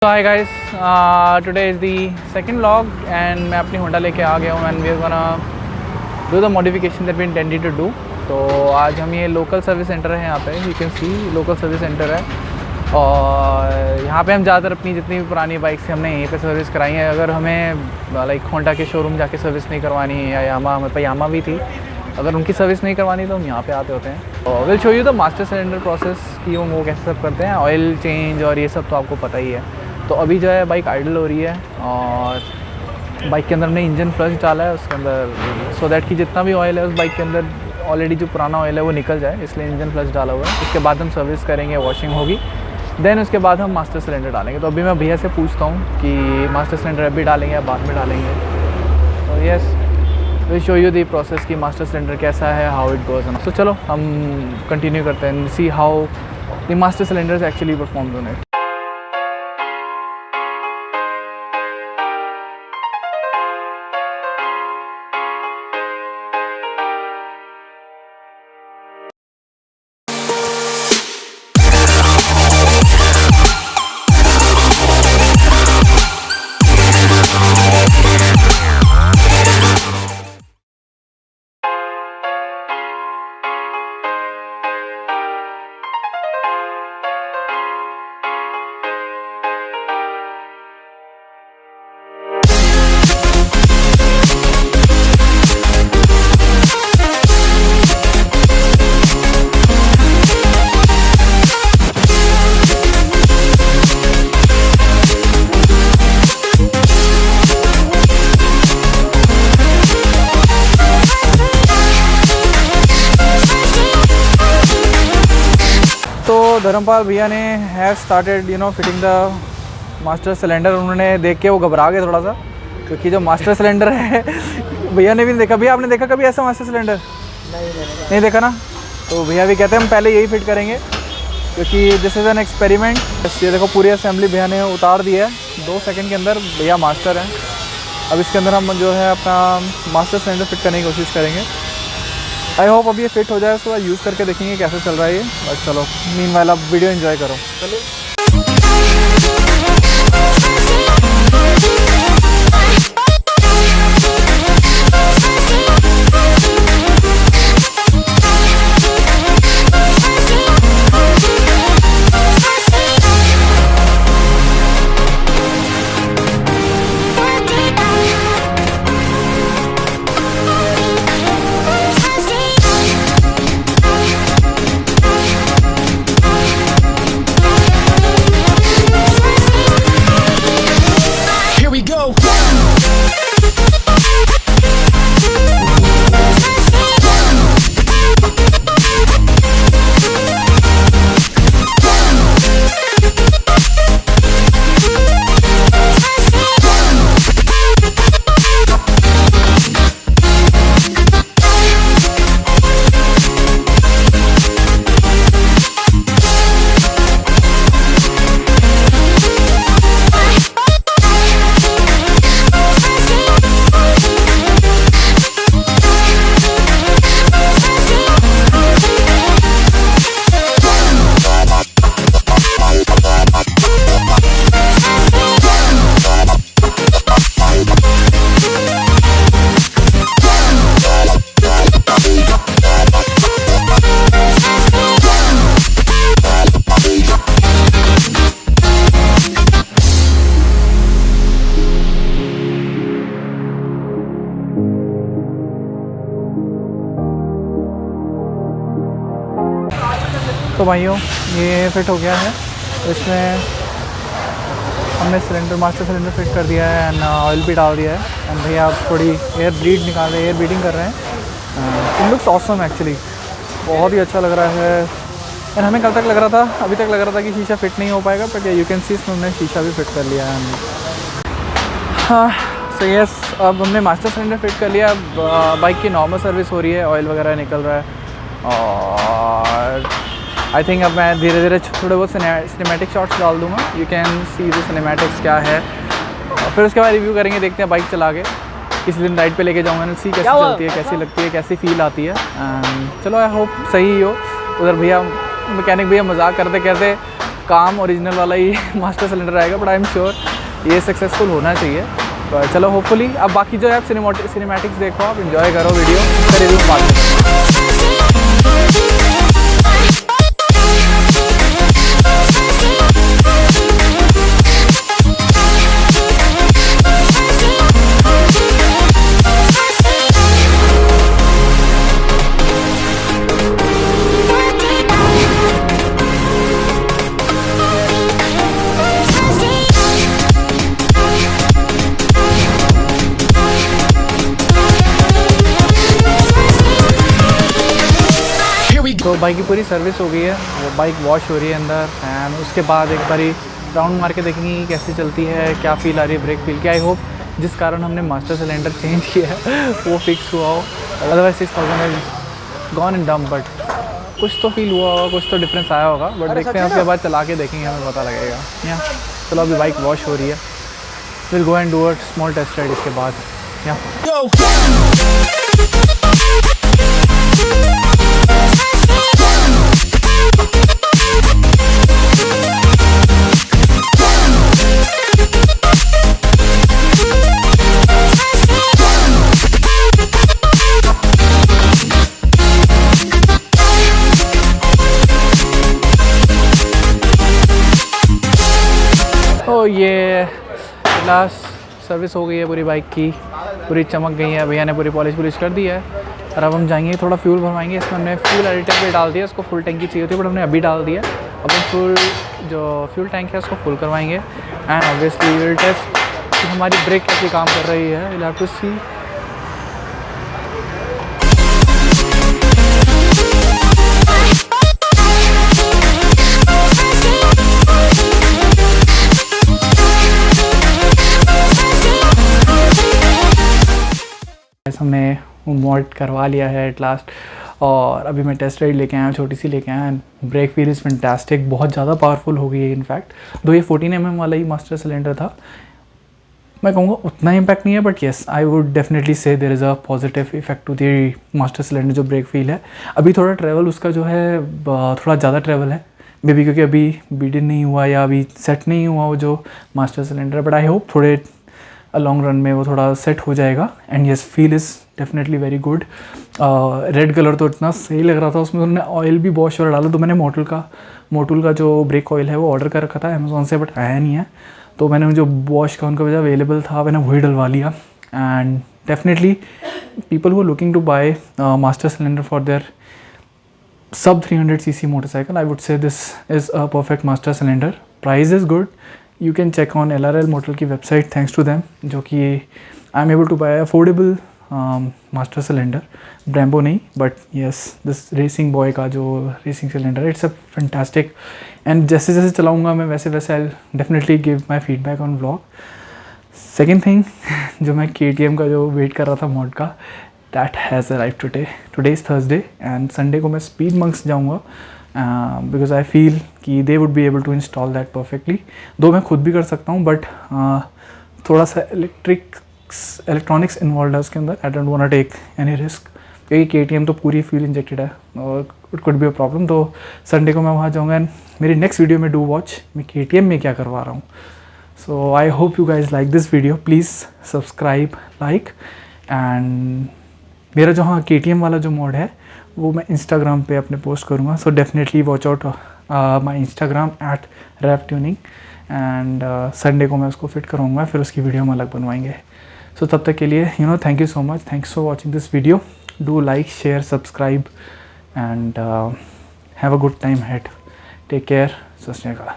Hi guys, today is the second vlog and मैं अपनी Honda लेके आ गया हूँ and we are gonna do the modification that we intended to do. तो आज हम ये लोकल सर्विस सेंटर है, यहाँ पे you can see local service centre है और यहाँ पे हम ज़्यादातर अपनी जितनी भी पुरानी बाइक्स हैं हमने यहीं पे सर्विस कराई है। अगर हमें लाइक होंडा के शोरूम जाके सर्विस नहीं करवानी है या यामा, हमारे पास यामा भी थी, अगर उनकी सर्विस नहीं करवानी तो हम यहाँ पे आते होते हैं। और will show you the master cylinder process कि वो कैसे सब करते हैं, ऑयल चेंज और ये सब तो आपको पता ही है। तो अभी जो है बाइक आइडल हो रही है और बाइक के अंदर हमने इंजन फ्लश डाला है उसके अंदर, सो दैट कि जितना भी ऑयल है उस बाइक के अंदर ऑलरेडी जो पुराना ऑयल है वो निकल जाए, इसलिए इंजन फ्लश डाला हुआ है। उसके बाद हम सर्विस करेंगे, वॉशिंग होगी, देन उसके बाद हम मास्टर सिलेंडर डालेंगे। तो अभी मैं भैया से पूछता हूँ कि मास्टर सिलेंडर अभी डालेंगे या बाद में डालेंगे। तो yes, will show you the process की मास्टर सिलेंडर कैसा है, हाउ इट गोज। तो चलो हम कंटिन्यू करते हैं, see how the master cylinder actually performs on it. Dharampal भैया ने have started fitting the master cylinder. उन्होंने देख के वो घबरा गए थोड़ा सा, क्योंकि जो मास्टर सिलेंडर है भैया ने भी नहीं देखा। भैया आपने देखा कभी ऐसा मास्टर सिलेंडर? नहीं देखा ना। तो भैया भी कहते हैं हम पहले यही फिट करेंगे, क्योंकि दिस इज़ एन एक्सपेरिमेंट। ये देखो पूरी असेंबली भैया ने उतार दी है 2 सेकंड के अंदर। भैया मास्टर हैं। अब इसके अंदर हम जो है अपना मास्टर सिलेंडर फिट करने की कोशिश करेंगे। आई होप अभी ये फिट हो जाए, उसके बाद यूज़ करके देखेंगे कैसे चल रहा है ये। बट चलो मीनवाइल आप वीडियो एंजॉय करो। चलो तो भाइयों ये फिट हो गया है। तो इसमें हमने सिलेंडर मास्टर सिलेंडर फिट कर दिया है एंड ऑयल भी डाल दिया है। एंड भैया आप थोड़ी एयर ब्लीड निकाल रहे हैं, एयर ब्लीडिंग कर रहे हैं। इट लुक्स ऑसम एक्चुअली, बहुत ही अच्छा लग रहा है। एंड हमें कल तक लग रहा था, अभी तक लग रहा था कि शीशा फिट नहीं हो पाएगा, बट यू कैन सी इसमें हमने शीशा भी फिट कर लिया है। हाँ सो यस, अब हमने मास्टर सिलेंडर फिट कर लिया। अब बाइक की नॉर्मल सर्विस हो रही है, ऑयल वगैरह निकल रहा है और आई थिंक अब मैं धीरे धीरे थोड़े बहुत सिनेमैटिक शॉट्स डाल दूँगा। You can see the cinematics क्या है, फिर उसके बाद रिव्यू करेंगे, देखते हैं बाइक चला के। किसी दिन राइड पे लेके जाऊँगा ना, सी कैसी चलती है, कैसी लगती है, कैसी फील आती है। चलो आई होप सही हो। उधर भैया मैकेनिक भैया मजाक करते करते काम ओरिजिनल वाला ही मास्टर सिलेंडर आएगा, बट आई एम श्योर ये सक्सेसफुल होना चाहिए। तो चलो होपफुली। अब बाकी जो है आप सिनेमैटिक्स देखो, आप इन्जॉय करो वीडियो, फिर रिव्यू बात तो बाइक की पूरी सर्विस हो गई है, वो बाइक वॉश हो रही है अंदर, एंड उसके बाद एक बारी राउंड मार के देखेंगे कि कैसी चलती है, क्या फील आ रही है ब्रेक फील की। आई होप जिस कारण हमने मास्टर सिलेंडर चेंज किया है वो फिक्स हुआ हो, अदरवाइज 6000 इज गॉन इन डम, बट कुछ तो फील हुआ होगा, कुछ तो डिफरेंस आया होगा, बट देखते हैं उसके बाद चला के देखेंगे, हमें पता लगेगा। या चलो अभी बाइक वॉश हो रही है, फिर go and do a small test ride इसके बाद। या तो ये लास्ट सर्विस हो गई है पूरी बाइक की, पूरी चमक गई है, भैया ने पूरी पॉलिश कर दी है। और अब हम जाएंगे थोड़ा फ्यूल भरवाएंगे। इसमें हमने फ्यूल एडिटर पे डाल दिया, उसको फुल टैंकी चाहिए थी बट हमने अभी डाल दिया। अब हम फुल जो फ्यूल टैंक है उसको फुल करवाएंगे, एंड ऑब्वियसली विल टेस्ट कि हमारी ब्रेक कैसे काम कर रही है। विल हैव टू सी। हमने मॉड करवा लिया है एट लास्ट, और अभी मैं टेस्ट राइड लेके आया हूँ, छोटी सी लेके आया। ब्रेक फील इज़ फैंटास्टिक, बहुत ज़्यादा पावरफुल हो गई है। इनफैक्ट दो ये 14 mm वाला ही मास्टर सिलेंडर था, मैं कहूँगा उतना इम्पैक्ट नहीं है, but yes I would definitely say there is a positive effect to the master cylinder. जो ब्रेक फील है अभी थोड़ा ट्रैवल उसका जो है थोड़ा ज़्यादा ट्रैवल है, मे बी क्योंकि अभी बीडन नहीं हुआ या अभी सेट नहीं हुआ वो जो master cylinder, but I hope थोड़े लॉन्ग रन में वो थोड़ा सेट हो जाएगा। And yes feel is definitely very good. Red colour तो इतना सही लग रहा था, उसमें उन्होंने ऑयल भी बहुत वाला डाला। तो मैंने मोटुल का जो ब्रेक ऑयल है वो ऑर्डर कर रखा था अमेज़ॉन से, बट आया नहीं है। तो मैंने जो बॉश का उनका वजह अवेलेबल था मैंने वही डलवा लिया। And definitely people who are looking to buy master cylinder for their sub 300cc motorcycle, I would say this is a perfect master cylinder. Price is good. You can check on LRL Motor की website, thanks to them, जो कि I am able to buy affordable master cylinder. Brembo नहीं, but yes, this Racingboy का जो racing cylinder, it's a fantastic. And जैसे जैसे चलाऊँगा मैं वैसे वैसे I'll definitely give my feedback on vlog. Second thing जो मैं KTM का जो वेट कर रहा था मॉड का, that has arrived today. Today is Thursday and Sunday को मैं स्पीड मंक्स जाऊँगा, because I feel कि they would be able to install that perfectly. दो मैं खुद भी कर सकता हूँ, बट थोड़ा सा इलेक्ट्रॉनिक्स इन्वॉल्व है उसके अंदर। I don't want to take any risk, क्योंकि KTM तो पूरी फ्यूल इंजेक्टेड है और it could be a problem। तो संडे को मैं वहाँ जाऊँगा, एंड मेरी नेक्स्ट वीडियो में डू वॉच मैं KTM में क्या करवा रहा हूँ। So I hope you guys like this video. Please subscribe, like, and मेरा जो हाँ KTM वाला जो मॉड है वो मैं इंस्टाग्राम पे अपने पोस्ट करूँगा। So definitely watch out my Instagram @revtuning, and Sunday को मैं उसको फिट करूँगा, फिर उसकी वीडियो हम अलग बनवाएंगे। सो तब तक के लिए thank you so much, thanks for watching this video. Do like, share, subscribe, and have a good time ahead. Take care. सत श्री अकाल।